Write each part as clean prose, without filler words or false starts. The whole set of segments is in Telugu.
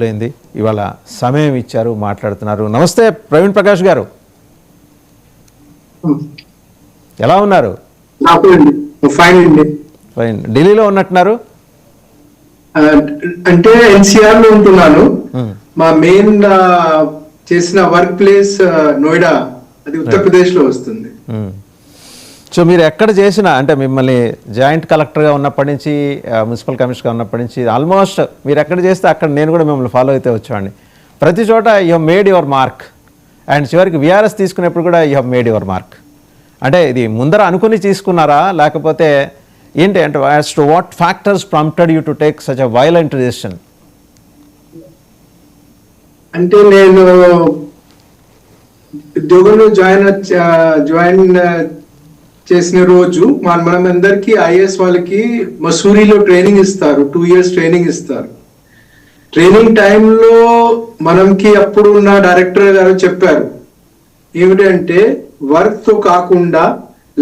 లేంది ఇవాళ సమయం ఇచ్చారు, మాట్లాడుతున్నారు. నమస్తే ప్రవీణ్ ప్రకాష్ గారు, ఎలా ఉన్నారు? ఫైన్. ఢిల్లీలో ఉన్నట్టున్నారు. అంటే ఎన్సీఆర్ లో ఉంటున్నాను. మా మెయిన్ చేసిన వర్క్ ప్లేస్ నోయిడా, అది ఉత్తరప్రదేశ్ లో వస్తుంది. సో మీరు ఎక్కడ చేసినా, అంటే మిమ్మల్ని జాయింట్ కలెక్టర్గా ఉన్నప్పటి నుంచి, మున్సిపల్ కమిషనర్గా ఉన్నప్పటి నుంచి, ఆల్మోస్ట్ మీరు ఎక్కడ చేస్తే అక్కడ నేను కూడా మిమ్మల్ని ఫాలో అయితే వచ్చేవాడిని. ప్రతి చోట you have made your mark. And చివరికి విఆర్ఎస్ తీసుకునేప్పుడు కూడా you have made your mark. అంటే ఇది ముందర అనుకుని తీసుకున్నారా, లేకపోతే ఏంటి? అంటే as to what factors prompted you to take such a violent decision? అంటే నేను ఉద్యోగంలో జాయిన్ చేసిన రోజు మనం అందరికి ఐఏఎస్ వాళ్ళకి మసూరిలో ట్రైనింగ్ ఇస్తారు, 2 years ట్రైనింగ్ ఇస్తారు. ట్రైనింగ్ టైంలో మనకి అప్పుడు ఉన్న డైరెక్టర్ గారు చెప్పారు ఏమిటంటే, వర్క్ తో కాకుండా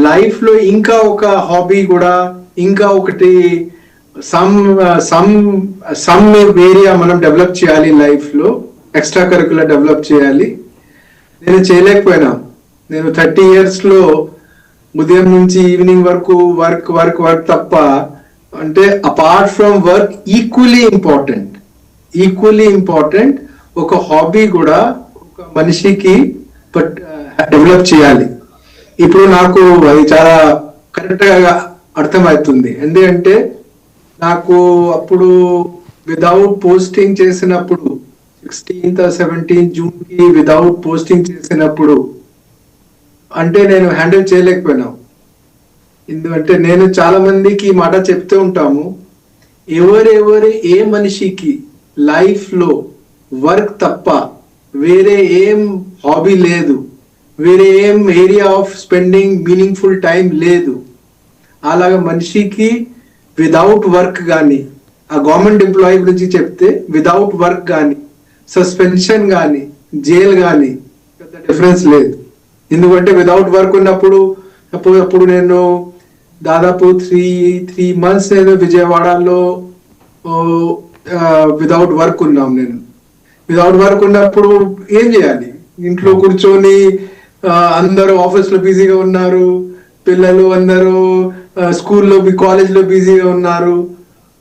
లైఫ్ లో ఇంకా ఒక హాబీ కూడా, ఇంకా ఒకటి సమ్ ఏరియా మనం డెవలప్ చేయాలి, లైఫ్ లో ఎక్స్ట్రా కరికులర్ డెవలప్ చేయాలి. నేను చేయలేకపోయినా. నేను 30 years లో ఉదయం నుంచి ఈవినింగ్ వరకు వర్క్ తప్ప, అంటే apart from work equally important ఒక హాబీ కూడా ఒక మనిషికి డెవలప్ చేయాలి. ఇప్పుడు నాకు అది చాలా కరెక్ట్ గా అర్థమవుతుంది. ఎందుకంటే నాకు అప్పుడు వితౌట్ పోస్టింగ్ చేసినప్పుడు 16th or 17th June కి వితౌట్ పోస్టింగ్ చేసినప్పుడు అంటే నేను హ్యాండిల్ చేయలేకపోయినా. ఎందుకంటే నేను చాలా మందికి ఈ మాట చెప్తూ ఉంటాము, ఏ మనిషికి లైఫ్ లో వర్క్ తప్ప వేరే ఏం హాబీ లేదు, వేరే ఏం area of spending meaningful time లేదు, అలాగా మనిషికి వితౌట్ వర్క్ కానీ, ఆ గవర్నమెంట్ ఎంప్లాయీ గురించి చెప్తే వితౌట్ వర్క్ కానీ, సస్పెన్షన్ కానీ, జైల్ కానీ పెద్ద డిఫరెన్స్ లేదు. ఎందుకంటే వితౌట్ వర్క్ ఉన్నప్పుడు అప్పుడు నేను దాదాపు 3 months నేను విజయవాడలో వితౌట్ వర్క్ ఉన్నాం. నేను వితౌట్ వర్క్ ఉన్నప్పుడు ఏం చేయాలి? ఇంట్లో కూర్చొని అందరూ ఆఫీస్ లో బిజీగా ఉన్నారు, పిల్లలు అందరూ స్కూల్లో కాలేజ్ లో బిజీగా ఉన్నారు.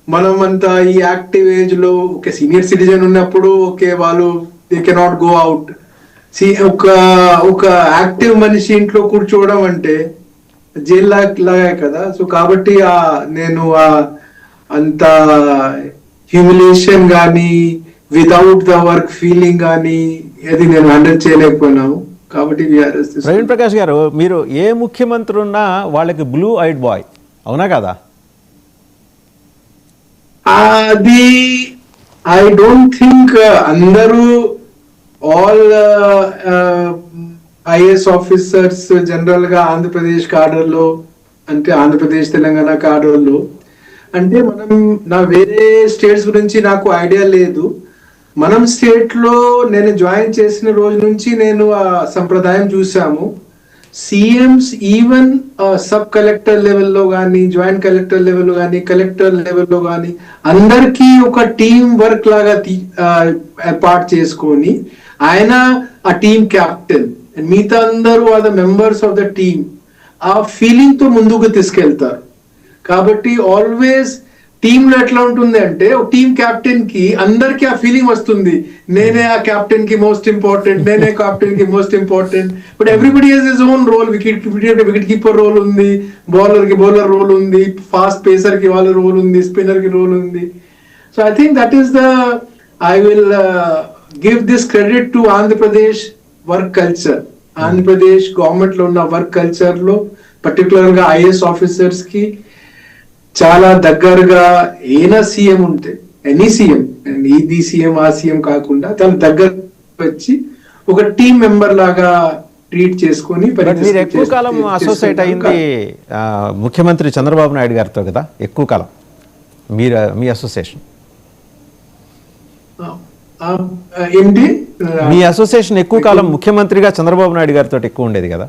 మనం అంతా ఈ యాక్టివ్ ఏజ్ లో ఒక సీనియర్ సిటిజన్ ఉన్నప్పుడు ఓకే, వాళ్ళు దే కెనాట్ గో అవుట్. ఒక యాక్టివ్ మనిషి ఇంట్లో కూర్చోవడం అంటే జైల్ లాగా కదా. సో కాబట్టి నేను అంత హ్యూమిలేషన్ కానీ, వితౌట్ ద వర్క్ ఫీలింగ్ కానీ అది నేను హ్యాండిల్ చేయలేకపోయినాము. కాబట్టి ప్రవీణ్ ప్రకాష్ గారు, మీరు ఏ ముఖ్యమంత్రి ఉన్నా వాళ్ళకి బ్లూ ఐడ్ బాయ్, అవునా కదా? అది ఐ డోంట్ థింక్ అందరూ ఆల్ ఐఏఎస్ ఆఫీసర్స్ జనరల్ గా ఆంధ్రప్రదేశ్ కాడర్ లో, అంటే ఆంధ్రప్రదేశ్ తెలంగాణ కాడర్ లో, అంటే నా వేరే స్టేట్స్ గురించి నాకు ఐడియా లేదు. మనం స్టేట్ లో నేను జాయిన్ చేసిన రోజు నుంచి నేను ఆ సంప్రదాయం చూసాము. సీఎంస్ ఈవెన్ సబ్ కలెక్టర్ లెవెల్లో కానీ, జాయింట్ కలెక్టర్ లెవెల్లో కానీ, కలెక్టర్ లెవెల్లో కానీ అందరికీ ఒక టీం వర్క్ లాగా ఏర్పాటు చేసుకొని, ఆయన ఆ టీం క్యాప్టెన్, మిగతా అందరూ are the members of the team, ఆ ఫీలింగ్ తో ముందుకు తీసుకెళ్తారు. కాబట్టి ఆల్వేస్ టీమ్ లో ఎట్లా ఉంటుంది అంటే, టీమ్ క్యాప్టెన్ కి అందరికి ఆ ఫీలింగ్ వస్తుంది, నేనే ఆ క్యాప్టెన్ కి most important, but everybody has his own role. Wicket keeper role ఉంది, బౌలర్ కి బౌలర్ రోల్ ఉంది, ఫాస్ట్ పేసర్ కి వాళ్ళ రోల్ ఉంది, స్పిన్నర్ కి రోల్ ఉంది. So I think that is I will give this credit to Andhra Pradesh work culture. Andhra Pradesh government లో ఉన్న వర్క్ కల్చర్ లో పర్టికులర్ గా ఐఏఎస్ ఆఫీసర్స్ కి చాలా దగ్గరగా, ఏనా సీఎం ఉంటే, ఎనీ సీఎం, ఈ సీఎం ఆ సీఎం కాకుండా తన దగ్గర వచ్చి ఒక టీం మెంబర్ లాగా ట్రీట్ చేసుకొని. మీరు ఎక్కువ కాలం అసోసియేట్ అయింది ముఖ్యమంత్రి చంద్రబాబు నాయుడు గారితో కదా, ఎక్కువ కాలం మీ అసోసియేషన్? ఏంటి, మీ అసోసియేషన్ ఎక్కువ కాలం ముఖ్యమంత్రిగా చంద్రబాబు నాయుడు గారితో ఎక్కువ ఉండేది కదా?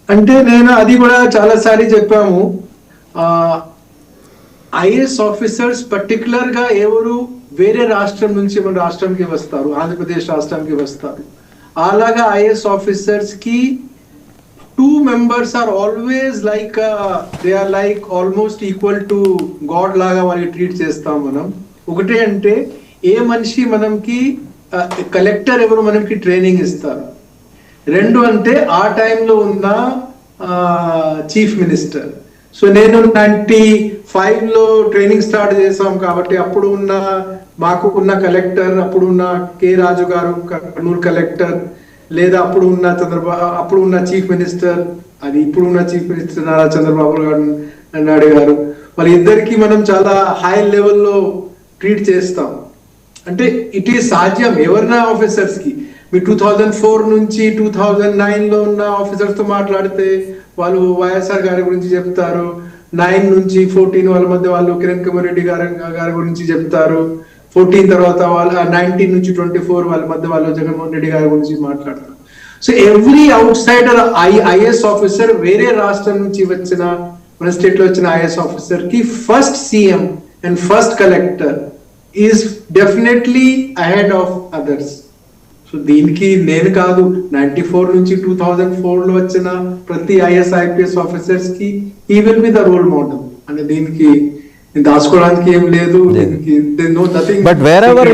అంటే నేను అది కూడా చాలా సారి చెప్పాము. ఐఏఎస్ ఆఫీసర్స్ పర్టికులర్ గా ఎవరు వేరే రాష్ట్రం నుంచి మన రాష్ట్రంకి వస్తారు, ఆంధ్రప్రదేశ్ రాష్ట్రానికి వస్తారు. అలాగా ఐఏఎస్ ఆఫీసర్స్ కి 2 members are always like they are like almost equal to God లాగా వాళ్ళకి ట్రీట్ చేస్తాం మనం. ఒకటే అంటే ఏ మనిషి మనకి కలెక్టర్ ఎవరు మనకి ట్రైనింగ్ ఇస్తారు. 2 అంటే ఆ టైంలో ఉన్న చీఫ్ మినిస్టర్. సో నేను 95లో ట్రైనింగ్ స్టార్ట్ చేసాం కాబట్టి అప్పుడు మాకు ఉన్న కలెక్టర్, అప్పుడు ఉన్న కె రాజు గారు కర్నూలు కలెక్టర్, లేదా అప్పుడు ఉన్న చీఫ్ మినిస్టర్, అది ఇప్పుడు ఉన్న చీఫ్ మినిస్టర్ నారా చంద్రబాబు నాయుడు గారు, వాళ్ళిద్దరికి మనం చాలా హై లెవెల్లో ట్రీట్ చేస్తాం. అంటే ఇట్ ఈస్ సాధ్యం ఎవరైనా ఆఫీసర్స్ కి. మీ 2004 నుంచి 2009లో ఉన్న ఆఫీసర్స్ తో మాట్లాడితే వాళ్ళు వైఎస్ఆర్ గారి గురించి చెప్తారు, 9 నుంచి 14 వాళ్ళ మధ్య వాళ్ళు కిరణ్ కుమార్ రెడ్డి గారి గురించి చెప్తారు, 14 తర్వాత వాళ్ళ 19 నుంచి 24 వాళ్ళ మధ్య వాళ్ళు జగన్మోహన్ రెడ్డి గారి గురించి మాట్లాడతారు. So every out cider IAS officer, వేరే రాష్ట్రం నుంచి వచ్చిన, మన స్టేట్ లో వచ్చిన ఐఏఎస్ ఆఫీసర్ కి first CM and first collector is definitely ahead of others. So దీనికి నేను కాదు, 94 నుంచి 2004 లో వచ్చిన ప్రతి ఐఏఎస్ ఐపీఎస్ ఆఫీసర్స్ కి ఈ will be the role model. అంటే దీనికి దాచుకోవడానికి ఏం లేదు. But where ever